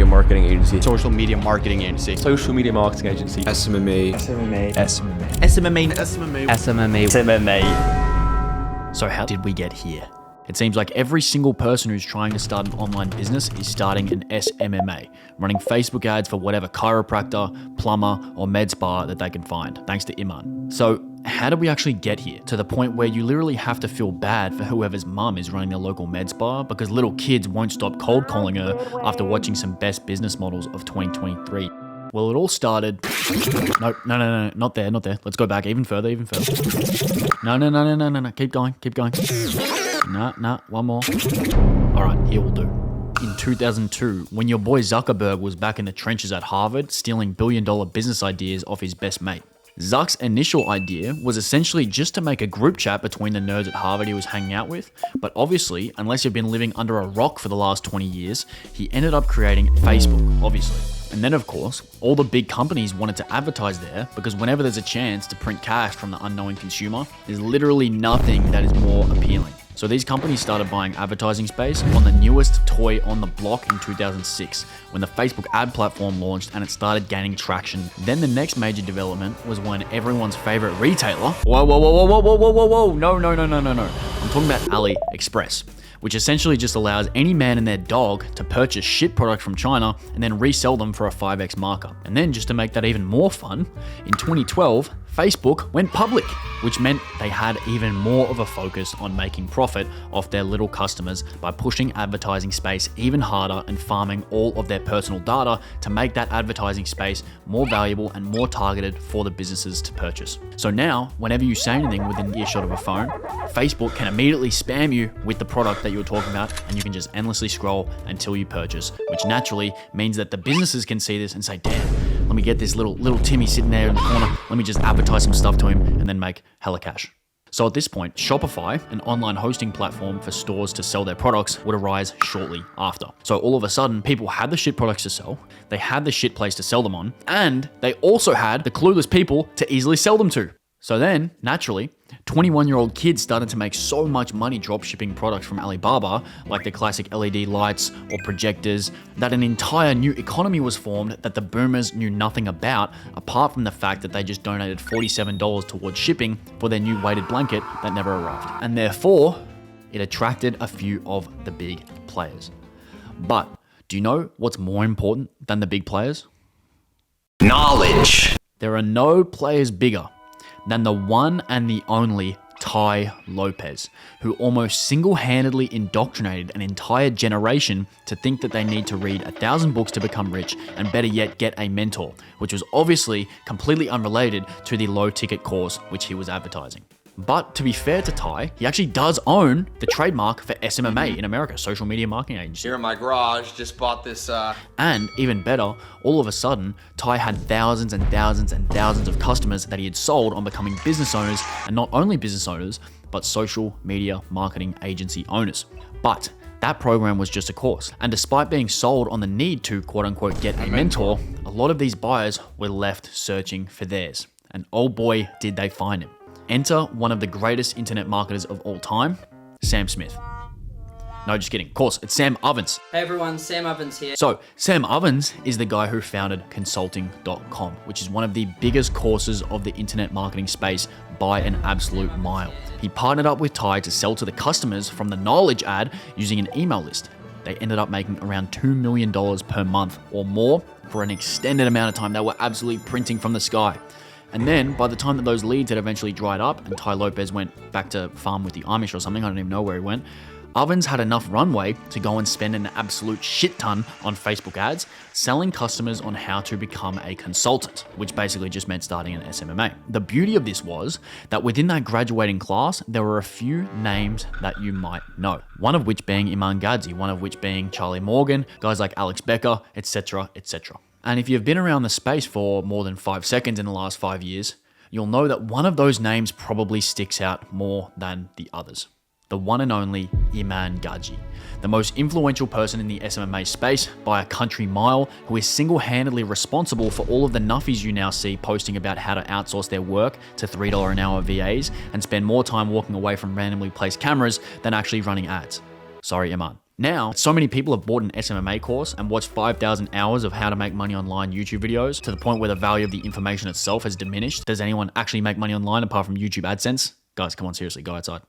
marketing agency. Social media marketing agency. Social media marketing agency. SMMA. So how did we get here? It seems like every single person who's trying to start an online business is starting an SMMA, running Facebook ads for whatever chiropractor, plumber, or med spa that they can find, thanks to Iman. So how did we actually get here? To the point where you literally have to feel bad for whoever's mum is running their local med spa because little kids won't stop cold calling her after watching some best business models of 2023. Well, it all started... No, not there. Let's go back even further. No, keep going. No, one more. All right, here will do. In 2002, when your boy Zuckerberg was back in the trenches at Harvard, stealing billion-dollar business ideas off his best mate. Zuck's initial idea was essentially just to make a group chat between the nerds at Harvard he was hanging out with, but obviously, unless you've been living under a rock for the last 20 years, he ended up creating Facebook, obviously. And then, of course, all the big companies wanted to advertise there because whenever there's a chance to print cash from the unknowing consumer, there's literally nothing that is more appealing. So these companies started buying advertising space on the newest toy on the block in 2006, when the Facebook ad platform launched and it started gaining traction. Then the next major development was when everyone's favorite retailer... Whoa, no. I'm talking about AliExpress, which essentially just allows any man and their dog to purchase shit product from China and then resell them for a 5x markup. And then just to make that even more fun, in 2012, Facebook went public, which meant they had even more of a focus on making profit off their little customers by pushing advertising space even harder and farming all of their personal data to make that advertising space more valuable and more targeted for the businesses to purchase. So now, whenever you say anything within earshot of a phone, Facebook can immediately spam you with the product that you were talking about, and you can just endlessly scroll until you purchase, which naturally means that the businesses can see this and say, damn, let me get this little Timmy sitting there in the corner, let me just advertise some stuff to him and then make hella cash. So at this point, Shopify, an online hosting platform for stores to sell their products, would arise shortly after. So all of a sudden, people had the shit products to sell, they had the shit place to sell them on, and they also had the clueless people to easily sell them to. So then, naturally, 21-year-old kids started to make so much money dropshipping products from Alibaba, like the classic LED lights or projectors, that an entire new economy was formed that the boomers knew nothing about, apart from the fact that they just donated $47 towards shipping for their new weighted blanket that never arrived. And therefore, it attracted a few of the big players. But do you know what's more important than the big players? Knowledge. There are no players bigger than the one and the only Tai Lopez, who almost single-handedly indoctrinated an entire generation to think that they need to read 1,000 books to become rich, and better yet, get a mentor, which was obviously completely unrelated to the low-ticket course which he was advertising. But to be fair to Tai, he actually does own the trademark for SMMA in America, Social Media Marketing Agency. Here in my garage, just bought this. And even better, all of a sudden, Tai had thousands and thousands and thousands of customers that he had sold on becoming business owners, and not only business owners, but social media marketing agency owners. But that program was just a course. And despite being sold on the need to quote unquote get a mentor, a lot of these buyers were left searching for theirs. And oh boy, did they find him. Enter one of the greatest internet marketers of all time, Sam Smith. No, just kidding. Of course, it's Sam Ovens. Hey everyone, Sam Ovens here. So, Sam Ovens is the guy who founded consulting.com, which is one of the biggest courses of the internet marketing space by an absolute mile. He partnered up with Tai to sell to the customers from the knowledge ad using an email list. They ended up making around $2 million per month or more for an extended amount of time. They were absolutely printing from the sky. And then by the time that those leads had eventually dried up and Tai Lopez went back to farm with the Amish or something, I don't even know where he went, Ovens had enough runway to go and spend an absolute shit ton on Facebook ads, selling customers on how to become a consultant, which basically just meant starting an SMMA. The beauty of this was that within that graduating class, there were a few names that you might know. One of which being Iman Gadzhi, one of which being Charlie Morgan, guys like Alex Becker, etc., etc. And if you've been around the space for more than 5 seconds in the last 5 years, you'll know that one of those names probably sticks out more than the others. The one and only Iman Gadzhi, the most influential person in the SMMA space by a country mile, who is single-handedly responsible for all of the nuffies you now see posting about how to outsource their work to $3 an hour VAs and spend more time walking away from randomly placed cameras than actually running ads. Sorry, Iman. Now, so many people have bought an SMMA course and watched 5,000 hours of how to make money online YouTube videos to the point where the value of the information itself has diminished. Does anyone actually make money online apart from YouTube AdSense? Guys, come on, seriously, go outside.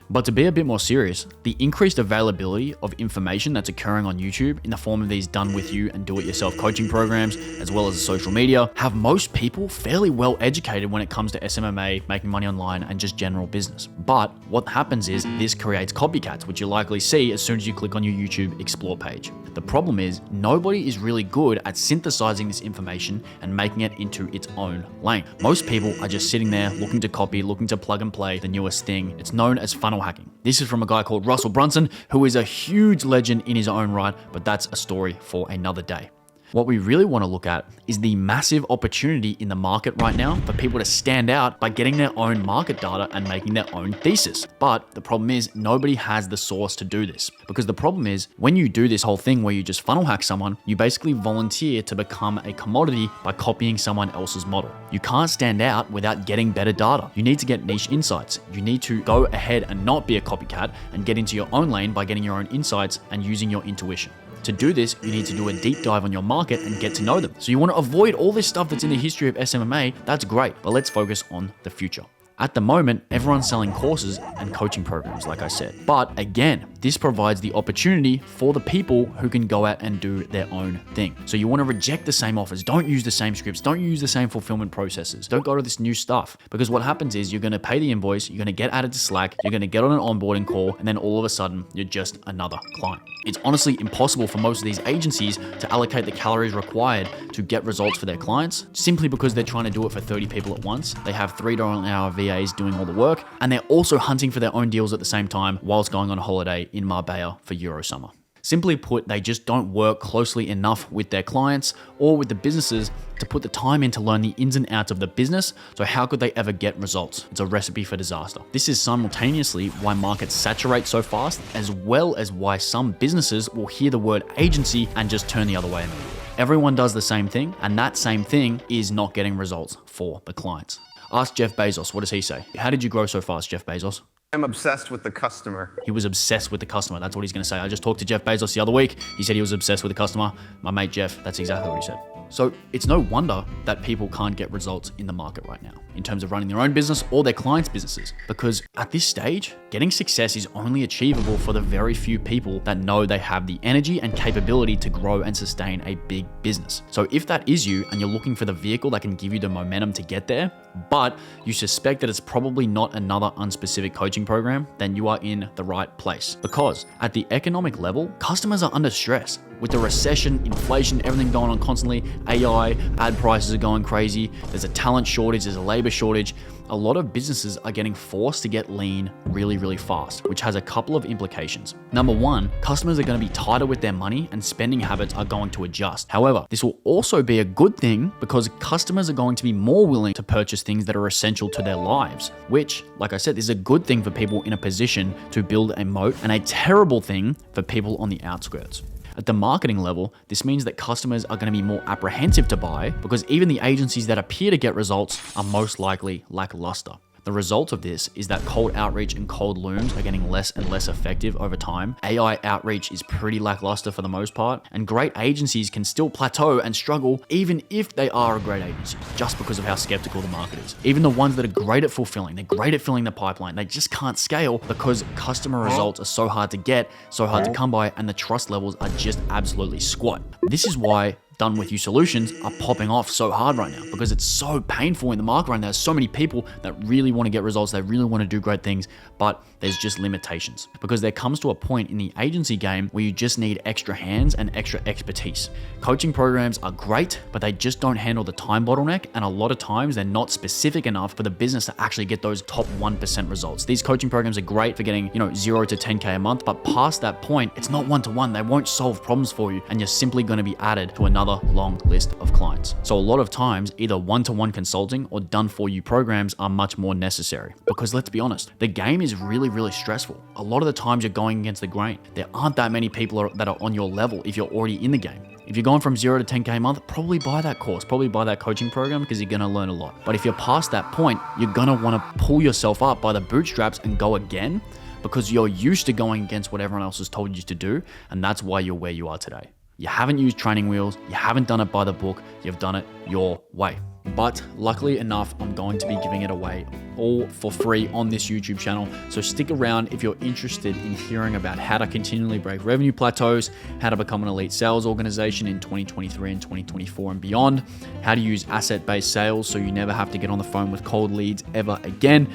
But to be a bit more serious, the increased availability of information that's occurring on YouTube in the form of these done with you and do it yourself coaching programs, as well as social media, have most people fairly well educated when it comes to SMMA, making money online, and just general business. But what happens is this creates copycats, which you likely see as soon as you click on your YouTube Explore page. The problem is nobody is really good at synthesizing this information and making it into its own lane. Most people are just sitting there looking to copy, looking to plug and play the newest thing. It's known as funnel hacking. This is from a guy called Russell Brunson, who is a huge legend in his own right, but that's a story for another day. What we really want to look at is the massive opportunity in the market right now for people to stand out by getting their own market data and making their own thesis. But the problem is nobody has the source to do this, because the problem is when you do this whole thing where you just funnel hack someone, you basically volunteer to become a commodity by copying someone else's model. You can't stand out without getting better data. You need to get niche insights. You need to go ahead and not be a copycat and get into your own lane by getting your own insights and using your intuition. To do this, you need to do a deep dive on your market and get to know them. So you want to avoid all this stuff that's in the history of SMMA. That's great, but let's focus on the future. At the moment, everyone's selling courses and coaching programs, like I said. But again, this provides the opportunity for the people who can go out and do their own thing. So you want to reject the same offers. Don't use the same scripts. Don't use the same fulfillment processes. Don't go to this new stuff, because what happens is you're going to pay the invoice, you're going to get added to Slack, you're going to get on an onboarding call, and then all of a sudden you're just another client. It's honestly impossible for most of these agencies to allocate the calories required to get results for their clients, simply because they're trying to do it for 30 people at once. They have $3 an hour VAs doing all the work, and they're also hunting for their own deals at the same time whilst going on a holiday in Marbella for Euro summer. Simply put, they just don't work closely enough with their clients or with the businesses to put the time in to learn the ins and outs of the business. So how could they ever get results? It's a recipe for disaster. This is simultaneously why markets saturate so fast, as well as why some businesses will hear the word agency and just turn the other way immediately. Everyone does the same thing, and that same thing is not getting results for the clients. Ask Jeff Bezos, what does he say? How did you grow so fast, Jeff Bezos? I'm obsessed with the customer. He was obsessed with the customer. That's what he's going to say. I just talked to Jeff Bezos the other week. He said he was obsessed with the customer. My mate Jeff, that's exactly what he said. So it's no wonder that people can't get results in the market right now in terms of running their own business or their clients' businesses, because at this stage, getting success is only achievable for the very few people that know they have the energy and capability to grow and sustain a big business. So if that is you and you're looking for the vehicle that can give you the momentum to get there, but you suspect that it's probably not another unspecific coaching program, then you are in the right place. Because at the economic level, customers are under stress. With the recession, inflation, everything going on constantly, AI, ad prices are going crazy, there's a talent shortage, there's a labor shortage. A lot of businesses are getting forced to get lean really, really fast, which has a couple of implications. Number one, customers are going to be tighter with their money and spending habits are going to adjust. However, this will also be a good thing because customers are going to be more willing to purchase things that are essential to their lives, which, like I said, is a good thing for people in a position to build a moat and a terrible thing for people on the outskirts. At the marketing level, this means that customers are going to be more apprehensive to buy because even the agencies that appear to get results are most likely lackluster. The result of this is that cold outreach and cold looms are getting less and less effective over time. AI outreach is pretty lackluster for the most part, and great agencies can still plateau and struggle even if they are a great agency, just because of how skeptical the market is. Even the ones that are great at fulfilling, they're great at filling the pipeline, they just can't scale because customer results are so hard to get, so hard to come by, and the trust levels are just absolutely squat. This is why done with you solutions are popping off so hard right now, because it's so painful in the market right now. There's so many people that really want to get results, they really want to do great things, but there's just limitations, because there comes to a point in the agency game where you just need extra hands and extra expertise. Coaching programs are great, but they just don't handle the time bottleneck, and a lot of times they're not specific enough for the business to actually get those top 1% results. These coaching programs are great for getting, 0 to 10K a month, but past that point, it's not one-to-one. They won't solve problems for you, and you're simply going to be added to another long list of clients. So a lot of times, either one-to-one consulting or done-for-you programs are much more necessary, because let's be honest, the game is really, really stressful. A lot of the times you're going against the grain. There aren't that many people that are on your level if you're already in the game. If you're going from 0 to 10K a month, probably buy that course, probably buy that coaching program, because you're going to learn a lot. But if you're past that point, you're going to want to pull yourself up by the bootstraps and go again. because you're used to going against what everyone else has told you to do, and that's why you're where you are today. You haven't used training wheels, you haven't done it by the book, you've done it your way. But luckily enough, I'm going to be giving it away all for free on this YouTube channel. So stick around if you're interested in hearing about how to continually break revenue plateaus, how to become an elite sales organization in 2023 and 2024 and beyond, how to use asset-based sales so you never have to get on the phone with cold leads ever again,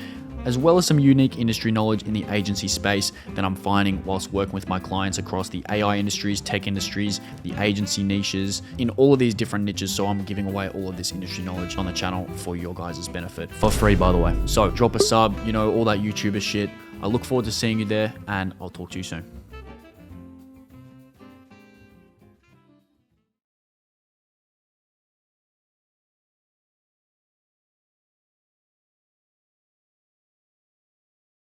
as well as some unique industry knowledge in the agency space that I'm finding whilst working with my clients across the AI industries, tech industries, the agency niches, in all of these different niches. So I'm giving away all of this industry knowledge on the channel for your guys' benefit, for free, by the way. So drop a sub, all that YouTuber shit. I look forward to seeing you there, and I'll talk to you soon.